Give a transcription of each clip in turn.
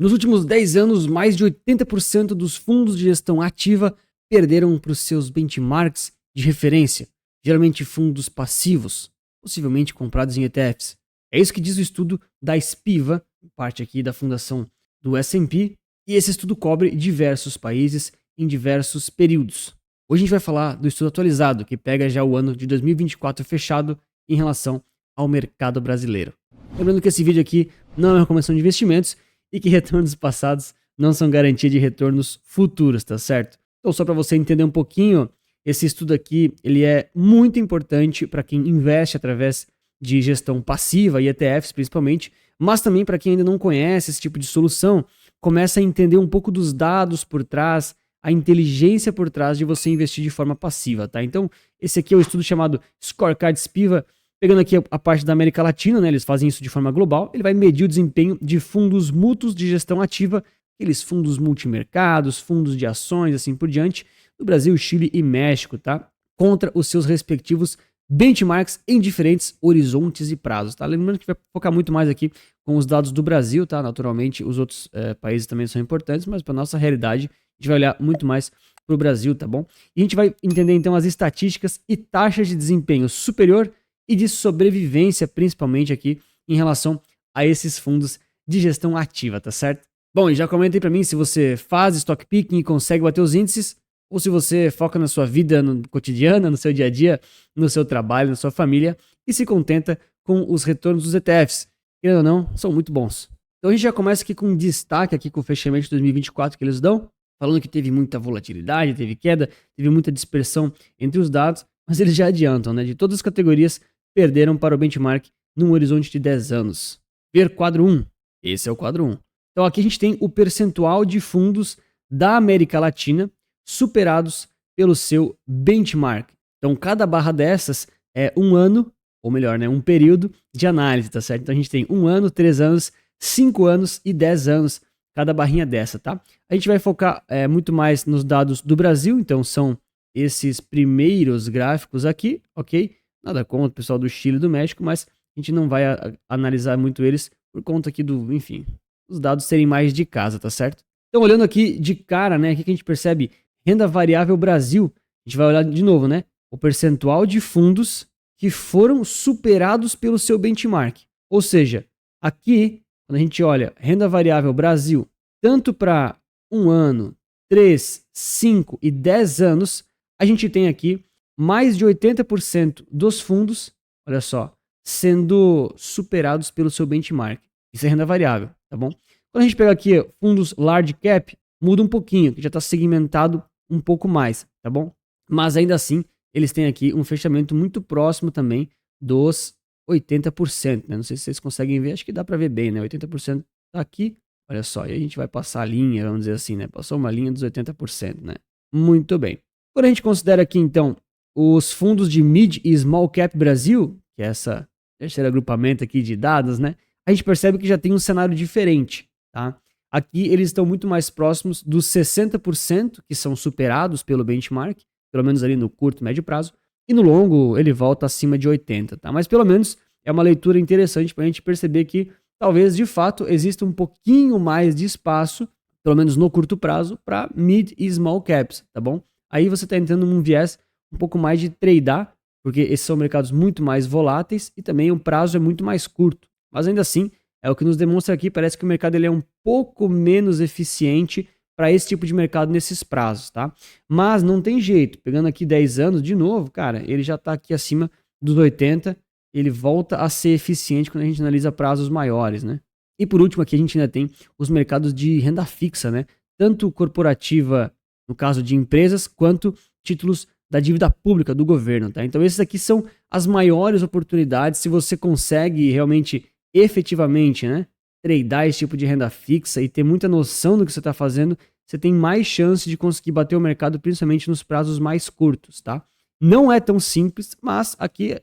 Nos últimos 10 anos, mais de 80% dos fundos de gestão ativa perderam para os seus benchmarks de referência, geralmente fundos passivos, possivelmente comprados em ETFs. É isso que diz o estudo da Spiva, parte aqui da fundação do S&P, e esse estudo cobre diversos países em diversos períodos. Hoje a gente vai falar do estudo atualizado, que pega já o ano de 2024 fechado em relação ao mercado brasileiro. Lembrando que esse vídeo aqui não é uma recomendação de investimentos e que retornos passados não são garantia de retornos futuros, tá certo? Então, só para você entender um pouquinho, esse estudo aqui ele é muito importante para quem investe através de gestão passiva e ETFs principalmente, mas também para quem ainda não conhece esse tipo de solução, começa a entender um pouco dos dados por trás, a inteligência por trás de você investir de forma passiva, tá? Então, esse aqui é o estudo chamado Scorecard Spiva, pegando aqui a parte da América Latina, né? Eles fazem isso de forma global, ele vai medir o desempenho de fundos mútuos de gestão ativa, aqueles fundos multimercados, fundos de ações, assim por diante, do Brasil, Chile e México, tá? Contra os seus respectivos benchmarks em diferentes horizontes e prazos, tá? Lembrando que vai focar muito mais aqui com os dados do Brasil, tá? Naturalmente, os outros países também são importantes, mas para nossa realidade, a gente vai olhar muito mais para o Brasil, tá bom? E a gente vai entender então as estatísticas e taxas de desempenho superior e de sobrevivência, principalmente aqui em relação a esses fundos de gestão ativa, tá certo? Bom, e já comenta aí para mim se você faz stock picking e consegue bater os índices, ou se você foca na sua vida cotidiana, no seu dia a dia, no seu trabalho, na sua família, e se contenta com os retornos dos ETFs. Querendo ou não, são muito bons. Então a gente já começa aqui com um destaque aqui com o fechamento de 2024 que eles dão, falando que teve muita volatilidade, teve queda, teve muita dispersão entre os dados, mas eles já adiantam, né? De todas as categorias, perderam para o benchmark num horizonte de 10 anos. Ver quadro 1. Esse é o quadro 1. Então aqui a gente tem o percentual de fundos da América Latina superados pelo seu benchmark. Então cada barra dessas é um ano, ou melhor, né, um período de análise, tá certo? Então a gente tem 1 ano, 3 anos, 5 anos e 10 anos, cada barrinha dessa, tá? A gente vai focar muito mais nos dados do Brasil, então são esses primeiros gráficos aqui, ok? Nada contra o pessoal do Chile e do México, mas a gente não vai analisar muito eles por conta aqui do, enfim, os dados serem mais de casa, tá certo? Então, olhando aqui de cara, né, o que a gente percebe? Renda variável Brasil, a gente vai olhar de novo, né? O percentual de fundos que foram superados pelo seu benchmark. Ou seja, aqui, quando a gente olha renda variável Brasil, tanto para 1 ano, 3, 5 e 10 anos, a gente tem aqui mais de 80% dos fundos, olha só, sendo superados pelo seu benchmark. Isso é renda variável, tá bom? Quando a gente pega aqui fundos large cap, muda um pouquinho, que já está segmentado um pouco mais, tá bom? Mas ainda assim, eles têm aqui um fechamento muito próximo também dos 80%, né? Não sei se vocês conseguem ver, acho que dá para ver bem, né? 80% tá aqui, olha só, e a gente vai passar a linha, vamos dizer assim, né? Passou uma linha dos 80%, né? Muito bem. Quando a gente considera aqui, então, os fundos de Mid e Small Cap Brasil, que é essa terceiro agrupamento aqui de dados, né? A gente percebe que já tem um cenário diferente, tá? Aqui eles estão muito mais próximos dos 60% que são superados pelo benchmark, pelo menos ali no curto e médio prazo, e no longo ele volta acima de 80%, tá? Mas pelo menos é uma leitura interessante para a gente perceber que talvez de fato exista um pouquinho mais de espaço, pelo menos no curto prazo, para Mid e Small Caps, tá bom? Aí você está entrando num viés um pouco mais de tradear, porque esses são mercados muito mais voláteis e também o prazo é muito mais curto. Mas ainda assim, é o que nos demonstra aqui, parece que o mercado ele é um pouco menos eficiente para esse tipo de mercado nesses prazos, tá? Mas não tem jeito, pegando aqui 10 anos de novo, cara, ele já está aqui acima dos 80, ele volta a ser eficiente quando a gente analisa prazos maiores, né? E por último aqui a gente ainda tem os mercados de renda fixa, né? Tanto corporativa, no caso de empresas, quanto títulos da dívida pública do governo, tá? Então esses aqui são as maiores oportunidades se você consegue realmente, efetivamente, né, tradear esse tipo de renda fixa e ter muita noção do que você está fazendo, você tem mais chance de conseguir bater o mercado, principalmente nos prazos mais curtos, tá? Não é tão simples, mas aqui,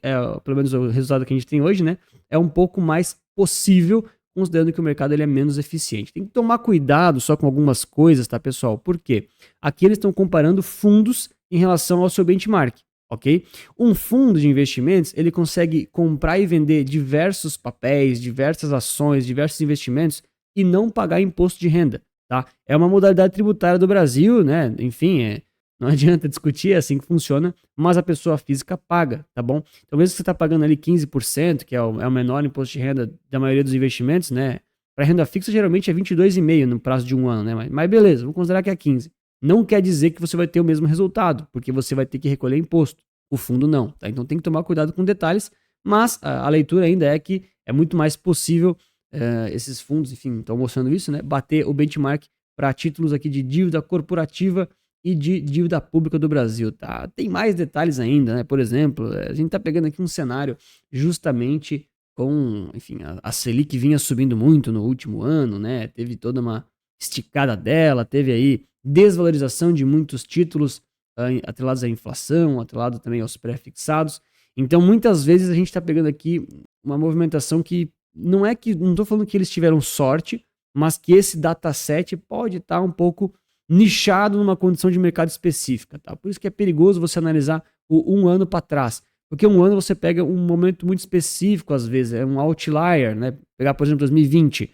pelo menos o resultado que a gente tem hoje, né, é um pouco mais possível, considerando que o mercado ele é menos eficiente. Tem que tomar cuidado só com algumas coisas, tá, pessoal? Por quê? Aqui eles estão comparando fundos em relação ao seu benchmark, ok? Um fundo de investimentos, ele consegue comprar e vender diversos papéis, diversas ações, diversos investimentos e não pagar imposto de renda, tá? É uma modalidade tributária do Brasil, né? Enfim, não adianta discutir, é assim que funciona, mas a pessoa física paga, tá bom? Então, mesmo que você está pagando ali 15%, que é o menor imposto de renda da maioria dos investimentos, né? Para renda fixa, geralmente é 22,5% no prazo de um ano, né? Mas beleza, vamos considerar que é 15%. Não quer dizer que você vai ter o mesmo resultado, porque você vai ter que recolher imposto. O fundo não, tá? Então tem que tomar cuidado com detalhes, mas a leitura ainda é que é muito mais possível esses fundos, enfim, estão mostrando isso, né? Bater o benchmark para títulos aqui de dívida corporativa e de dívida pública do Brasil, tá? Tem mais detalhes ainda, né? Por exemplo, a gente tá pegando aqui um cenário justamente com, enfim, a Selic vinha subindo muito no último ano, né? Teve toda uma esticada dela, teve aí desvalorização de muitos títulos atrelados à inflação, atrelado também aos pré-fixados. Então, muitas vezes a gente está pegando aqui uma movimentação que não estou falando que eles tiveram sorte, mas que esse dataset pode estar um pouco nichado numa condição de mercado específica, tá? Por isso que é perigoso você analisar o um ano para trás, porque um ano você pega um momento muito específico, às vezes, é um outlier, né? Pegar, por exemplo, 2020.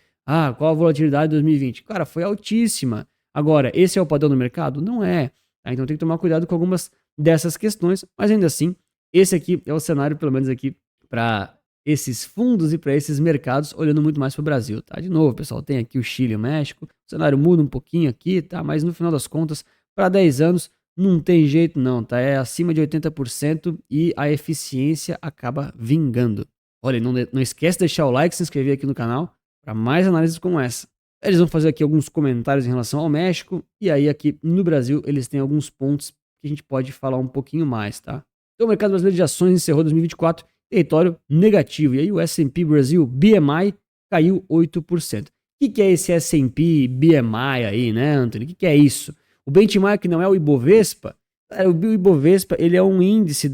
Qual a volatilidade de 2020? Cara, foi altíssima. Agora, esse é o padrão do mercado? Não é. Tá? Então tem que tomar cuidado com algumas dessas questões, mas ainda assim, esse aqui é o cenário, pelo menos aqui, para esses fundos e para esses mercados, olhando muito mais para o Brasil, tá? De novo, pessoal, tem aqui o Chile e o México, o cenário muda um pouquinho aqui, tá? Mas no final das contas, para 10 anos, não tem jeito não, tá? É acima de 80% e a eficiência acaba vingando. Olha, não esquece de deixar o like, se inscrever aqui no canal para mais análises como essa. Eles vão fazer aqui alguns comentários em relação ao México, e aí aqui no Brasil eles têm alguns pontos que a gente pode falar um pouquinho mais, tá? Então o mercado brasileiro de ações encerrou 2024 território negativo, e aí o S&P Brasil BMI caiu 8%. O que é esse S&P BMI aí, né, Anthony? O que é isso? O benchmark não é o Ibovespa? O Ibovespa, ele é um índice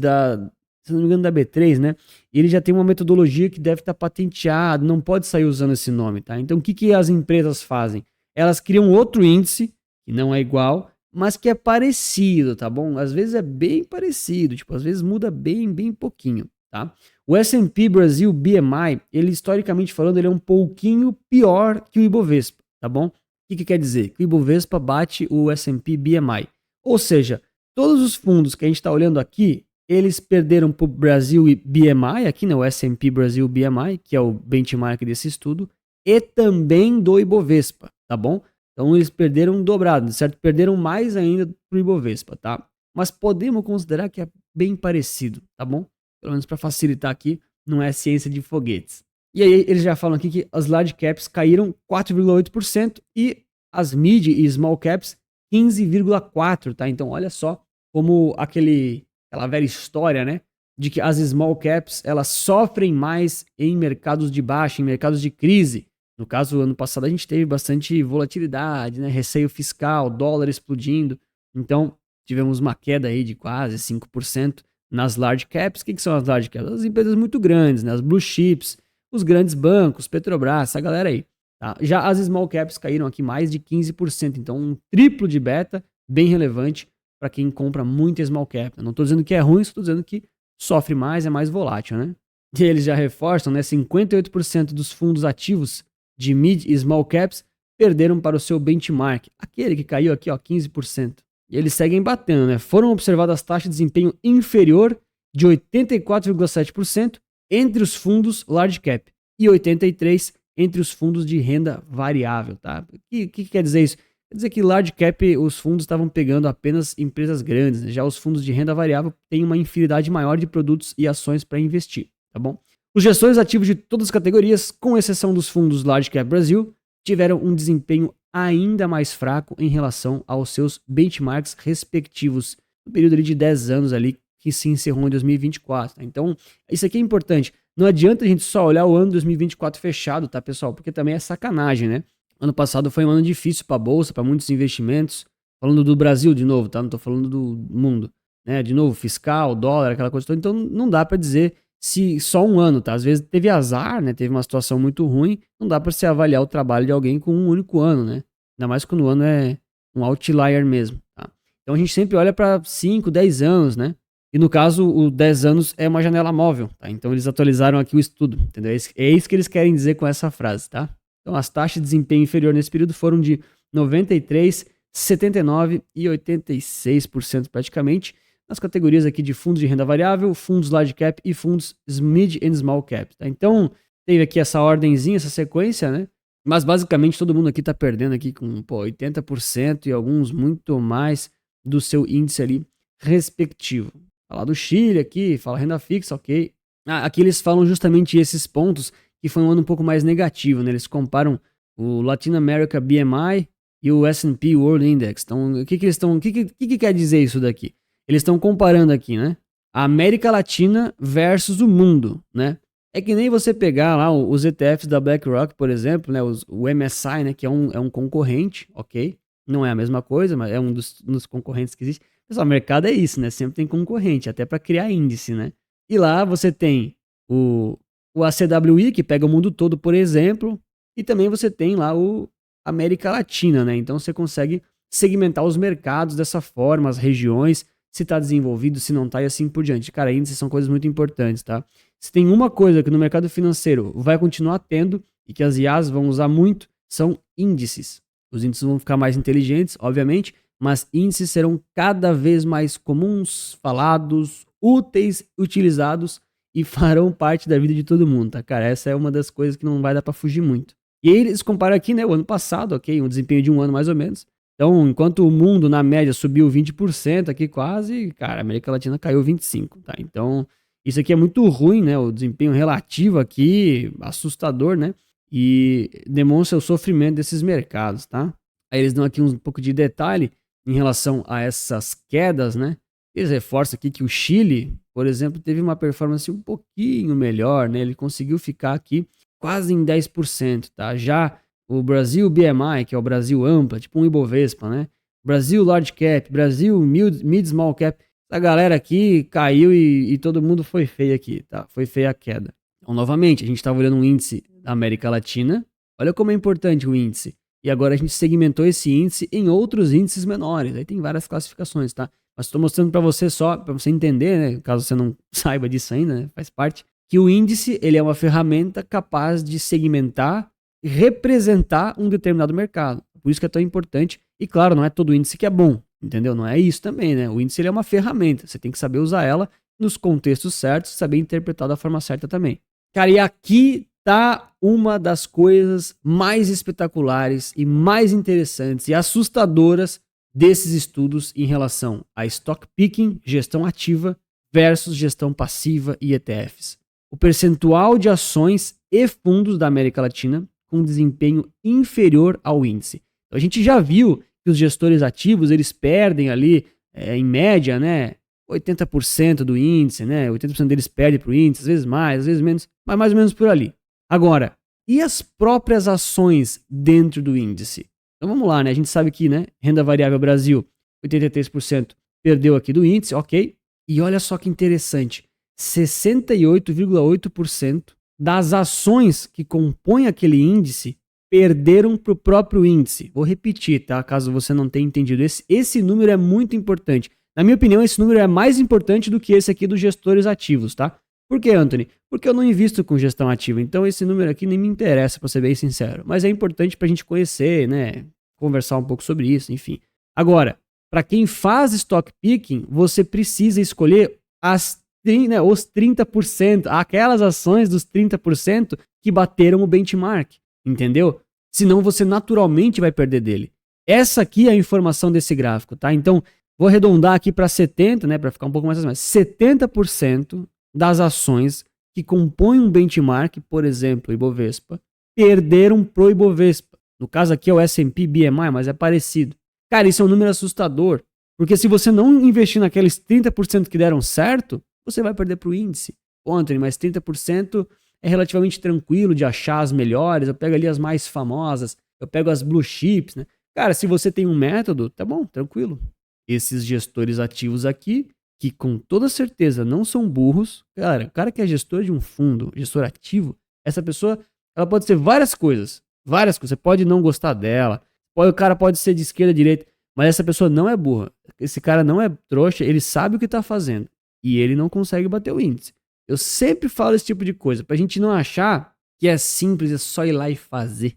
se não me engano, da B3, né? E ele já tem uma metodologia que deve estar patenteado, não pode sair usando esse nome, tá? Então, o que as empresas fazem? Elas criam outro índice, que não é igual, mas que é parecido, tá bom? Às vezes é bem parecido, tipo, às vezes muda bem pouquinho, tá? O S&P Brasil BMI, ele historicamente falando, ele é um pouquinho pior que o Ibovespa, tá bom? O que quer dizer? Que o Ibovespa bate o S&P BMI. Ou seja, todos os fundos que a gente está olhando aqui, eles perderam para o Brasil BMI, aqui no S&P Brasil BMI, que é o benchmark desse estudo, e também do Ibovespa, tá bom? Então eles perderam dobrado, certo? Perderam mais ainda para o Ibovespa, tá? Mas podemos considerar que é bem parecido, tá bom? Pelo menos para facilitar aqui, não é ciência de foguetes. E aí eles já falam aqui que as large caps caíram 4,8% e as mid e small caps 15,4%, tá? Então olha só como aquela velha história, né? De que as small caps, elas sofrem mais em mercados de baixa, em mercados de crise. No caso, ano passado a gente teve bastante volatilidade, né? Receio fiscal, dólar explodindo. Então, tivemos uma queda aí de quase 5% nas large caps. O que são as large caps? As empresas muito grandes, né? As blue chips, os grandes bancos, Petrobras, essa galera aí. Tá? Já as small caps caíram aqui mais de 15%. Então, um triplo de beta, bem relevante para quem compra muito small cap. Eu não estou dizendo que é ruim, estou dizendo que sofre mais, é mais volátil, né? E eles já reforçam, né? 58% dos fundos ativos de mid e small caps perderam para o seu benchmark, aquele que caiu aqui, ó, 15%. E eles seguem batendo, né? Foram observadas taxas de desempenho inferior de 84,7% entre os fundos large cap e 83% entre os fundos de renda variável, tá? O que quer dizer isso? Quer dizer que large cap, os fundos estavam pegando apenas empresas grandes, né? Já os fundos de renda variável têm uma infinidade maior de produtos e ações para investir, tá bom? Os gestores ativos de todas as categorias, com exceção dos fundos Large Cap Brasil, tiveram um desempenho ainda mais fraco em relação aos seus benchmarks respectivos, no período ali de 10 anos ali, que se encerrou em 2024. Tá? Então, isso aqui é importante. Não adianta a gente só olhar o ano 2024 fechado, tá, pessoal? Porque também é sacanagem, né? Ano passado foi um ano difícil para a Bolsa, para muitos investimentos. Falando do Brasil de novo, tá? Não tô falando do mundo. Né? De novo, fiscal, dólar, aquela coisa toda. Então, não dá para dizer se só um ano, tá? Às vezes teve azar, né? Teve uma situação muito ruim, não dá para se avaliar o trabalho de alguém com um único ano, né? Ainda mais quando o ano é um outlier mesmo, tá? Então a gente sempre olha para 5, 10 anos, né? E no caso, o 10 anos é uma janela móvel, tá? Então eles atualizaram aqui o estudo, entendeu? É isso que eles querem dizer com essa frase, tá? Então as taxas de desempenho inferior nesse período foram de 93%, 79% e 86% praticamente, nas categorias aqui de fundos de renda variável, fundos large cap e fundos mid and small cap. Tá? Então teve aqui essa ordenzinha, essa sequência, né? Mas basicamente todo mundo aqui tá perdendo aqui com 80% e alguns muito mais do seu índice ali respectivo. Falar do Chile aqui, fala renda fixa, ok. Aqui eles falam justamente esses pontos que foi um ano um pouco mais negativo, né? Eles comparam o Latin America BMI e o S&P World Index. Então, o que eles estão, o que quer dizer isso daqui? Eles estão comparando aqui, né? A América Latina versus o mundo, né? É que nem você pegar lá os ETFs da BlackRock, por exemplo, né? O MSI, né? Que é um concorrente, ok? Não é a mesma coisa, mas é um dos concorrentes que existe. Pessoal, o mercado é isso, né? Sempre tem concorrente, até para criar índice, né? E lá você tem o ACWI, que pega o mundo todo, por exemplo, e também você tem lá o América Latina, né? Então você consegue segmentar os mercados dessa forma, as regiões, se está desenvolvido, se não está e assim por diante. Cara, índices são coisas muito importantes, tá? Se tem uma coisa que no mercado financeiro vai continuar tendo e que as IAs vão usar muito, são índices. Os índices vão ficar mais inteligentes, obviamente, mas índices serão cada vez mais comuns, falados, úteis, utilizados e farão parte da vida de todo mundo, tá, cara? Essa é uma das coisas que não vai dar para fugir muito. E aí eles comparam aqui, né, o ano passado, ok? Um desempenho de um ano mais ou menos. Então, enquanto o mundo, na média, subiu 20% aqui quase, cara, a América Latina caiu 25%, tá? Então, isso aqui é muito ruim, né? O desempenho relativo aqui, assustador, né? E demonstra o sofrimento desses mercados, tá? Aí eles dão aqui um pouco de detalhe em relação a essas quedas, né? Eles reforçam aqui que o Chile, por exemplo, teve uma performance um pouquinho melhor, né? Ele conseguiu ficar aqui quase em 10%, tá? Já o Brasil BMI, que é o Brasil Ampla, tipo um Ibovespa, né? Brasil Large Cap, Brasil Mid Small Cap, a galera aqui caiu e todo mundo foi feio aqui, tá? Foi feia a queda. Então, novamente, a gente estava olhando um índice da América Latina, olha como é importante o índice. E agora a gente segmentou esse índice em outros índices menores, aí tem várias classificações, tá? Mas estou mostrando para você só, para você entender, né? Caso você não saiba disso ainda, né? Faz parte, que o índice ele é uma ferramenta capaz de segmentar e representar um determinado mercado. Por isso que é tão importante. E claro, não é todo índice que é bom, entendeu? Não é isso também, né? O índice ele é uma ferramenta. Você tem que saber usar ela nos contextos certos, saber interpretar da forma certa também. Cara, e aqui tá uma das coisas mais espetaculares e mais interessantes e assustadoras desses estudos em relação a stock picking, gestão ativa, versus gestão passiva e ETFs. O percentual de ações e fundos da América Latina com desempenho inferior ao índice. Então, a gente já viu que os gestores ativos, eles perdem ali, em média, né, 80% do índice, né, 80% deles perdem para o índice, às vezes mais, às vezes menos, mas mais ou menos por ali. Agora, e as próprias ações dentro do índice? Então vamos lá, né, a gente sabe que, né, renda variável Brasil, 83% perdeu aqui do índice, ok, e olha só que interessante, 68,8% das ações que compõem aquele índice perderam para o próprio índice. Vou repetir, tá? Caso você não tenha entendido. Esse número é muito importante. Na minha opinião, esse número é mais importante do que esse aqui dos gestores ativos, tá? Por que, Anthony? Porque eu não invisto com gestão ativa. Então, esse número aqui nem me interessa, para ser bem sincero. Mas é importante para a gente conhecer, né? Conversar um pouco sobre isso, enfim. Agora, para quem faz stock picking, você precisa escolher os 30%, aquelas ações dos 30% que bateram o benchmark, entendeu? Senão você naturalmente vai perder dele. Essa aqui é a informação desse gráfico, tá? Então, vou arredondar aqui para 70%, né, para ficar um pouco mais, 70% das ações que compõem um benchmark, por exemplo, Ibovespa, perderam pro Ibovespa. No caso aqui é o S&P BMI, mas é parecido. Cara, isso é um número assustador, porque se você não investir naqueles 30% que deram certo, você vai perder para o índice. Ontem, mas 30% é relativamente tranquilo de achar as melhores. Eu pego ali as mais famosas, eu pego as blue chips, né? Cara, se você tem um método, tá bom, tranquilo. Esses gestores ativos aqui, que com toda certeza não são burros, cara, o cara que é gestor de um fundo, gestor ativo, essa pessoa, ela pode ser várias coisas. Várias coisas. Você pode não gostar dela, o cara pode ser de esquerda, direita, mas essa pessoa não é burra. Esse cara não é trouxa, ele sabe o que tá fazendo. E ele não consegue bater o índice. Eu sempre falo esse tipo de coisa, pra gente não achar que é simples, é só ir lá e fazer.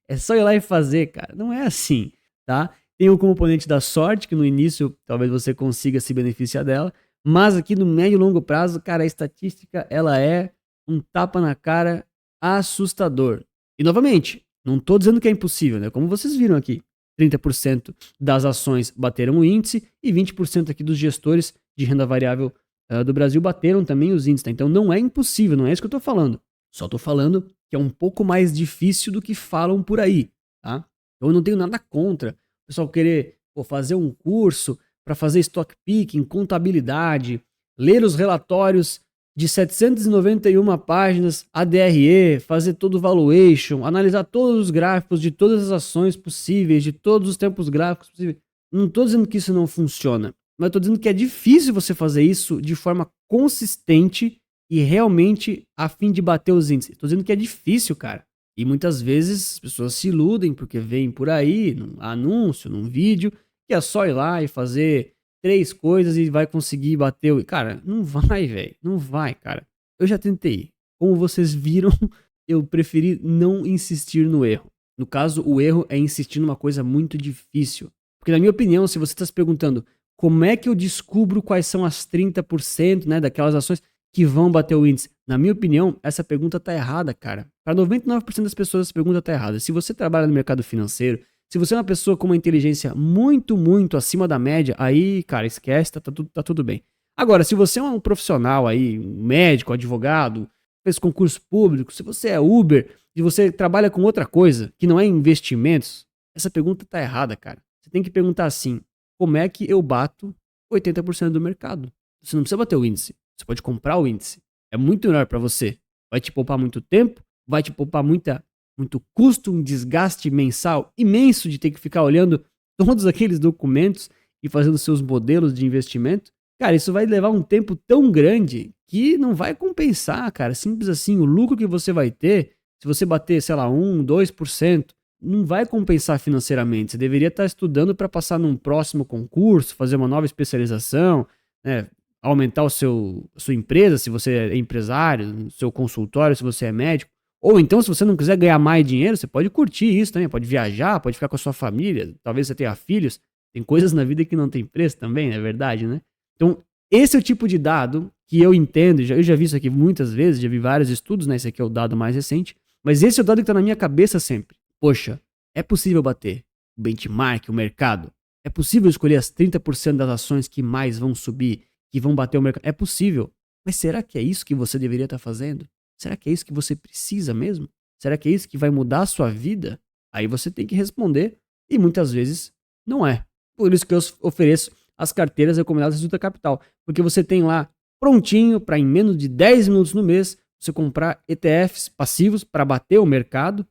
É só ir lá e fazer, cara. Não é assim, tá? Tem o componente da sorte, que no início talvez você consiga se beneficiar dela, mas aqui no médio e longo prazo, cara, a estatística, ela é um tapa na cara assustador. E novamente, não tô dizendo que é impossível, né? Como vocês viram aqui, 30% das ações bateram o índice e 20% aqui dos gestores de renda variável do Brasil bateram também os índices, tá? Então não é impossível, não é isso que eu tô falando. Só tô falando que é um pouco mais difícil do que falam por aí, tá? Eu não tenho nada contra o pessoal querer fazer um curso para fazer stock picking, contabilidade, ler os relatórios de 791 páginas, ADRE, fazer todo o valuation, analisar todos os gráficos de todas as ações possíveis, de todos os tempos gráficos possíveis. Não estou dizendo que isso não funciona, mas estou dizendo que é difícil você fazer isso de forma consistente e realmente a fim de bater os índices. Estou dizendo que é difícil, cara. E muitas vezes as pessoas se iludem porque veem por aí, num anúncio, num vídeo, que é só ir lá e fazer 3 coisas e vai conseguir bater o... Cara, não vai, velho. Não vai, cara. Eu já tentei. Como vocês viram, eu preferi não insistir no erro. No caso, o erro é insistir numa coisa muito difícil. Porque na minha opinião, se você está se perguntando como é que eu descubro quais são as 30%, né, daquelas ações que vão bater o índice, na minha opinião, essa pergunta tá errada, cara. Para 99% das pessoas, essa pergunta tá errada. Se você trabalha no mercado financeiro, se você é uma pessoa com uma inteligência muito, muito acima da média, aí, cara, esquece, tá tudo bem. Agora, se você é um profissional aí, um médico, advogado, fez concurso público, se você é Uber e você trabalha com outra coisa, que não é investimentos, essa pergunta tá errada, cara. Você tem que perguntar assim, como é que eu bato 80% do mercado? Você não precisa bater o índice, você pode comprar o índice. É muito melhor para você. Vai te poupar muito tempo, vai te poupar muito custo, um desgaste mensal imenso de ter que ficar olhando todos aqueles documentos e fazendo seus modelos de investimento. Cara, isso vai levar um tempo tão grande que não vai compensar, cara. Simples assim, o lucro que você vai ter, se você bater, sei lá, 1, 2%, não vai compensar financeiramente. Você deveria estar estudando para passar num próximo concurso, fazer uma nova especialização, né? Aumentar a sua empresa, se você é empresário, seu consultório, se você é médico. Ou então, se você não quiser ganhar mais dinheiro, você pode curtir isso também, pode viajar, pode ficar com a sua família, talvez você tenha filhos. Tem coisas na vida que não tem preço também, é verdade, né? Então, esse é o tipo de dado que eu entendo, eu já vi isso aqui muitas vezes, já vi vários estudos, né? Esse aqui é o dado mais recente, mas esse é o dado que está na minha cabeça sempre. Poxa, é possível bater o benchmark, o mercado? É possível escolher as 30% das ações que mais vão subir, que vão bater o mercado? É possível. Mas será que é isso que você deveria estar fazendo? Será que é isso que você precisa mesmo? Será que é isso que vai mudar a sua vida? Aí você tem que responder e muitas vezes não é. Por isso que eu ofereço as carteiras recomendadas de Resulta Capital, porque você tem lá prontinho para em menos de 10 minutos no mês você comprar ETFs passivos para bater o mercado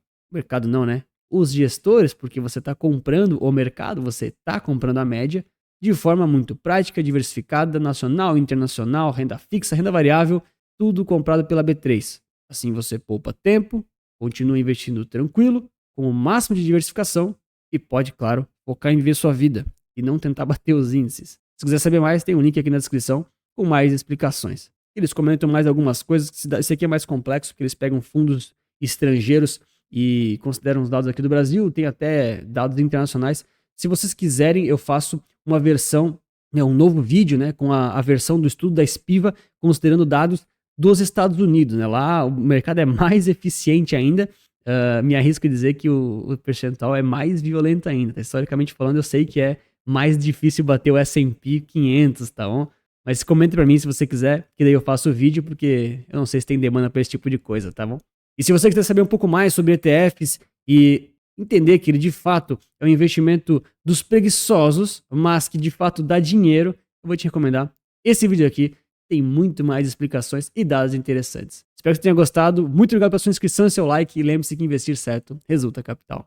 não, né? Os gestores, porque você está comprando o mercado, você está comprando a média de forma muito prática, diversificada, nacional, internacional, renda fixa, renda variável, tudo comprado pela B3. Assim você poupa tempo, continua investindo tranquilo, com o máximo de diversificação e pode, claro, focar em viver sua vida e não tentar bater os índices. Se quiser saber mais, tem um link aqui na descrição com mais explicações. Eles comentam mais algumas coisas, esse aqui é mais complexo, porque eles pegam fundos estrangeiros e consideram os dados aqui do Brasil, tem até dados internacionais. Se vocês quiserem, eu faço uma versão, um novo vídeo, né, com a versão do estudo da Espiva, considerando dados dos Estados Unidos, né? Lá o mercado é mais eficiente ainda. Me arrisco a dizer que o percentual é mais violento ainda. Historicamente falando, eu sei que é mais difícil bater o S&P 500, tá bom? Mas comente pra mim se você quiser, que daí eu faço o vídeo, porque eu não sei se tem demanda pra esse tipo de coisa, tá bom? E se você quiser saber um pouco mais sobre ETFs e entender que ele de fato é um investimento dos preguiçosos, mas que de fato dá dinheiro, eu vou te recomendar esse vídeo aqui. Tem muito mais explicações e dados interessantes. Espero que você tenha gostado. Muito obrigado pela sua inscrição e seu like. E lembre-se que investir certo resulta capital.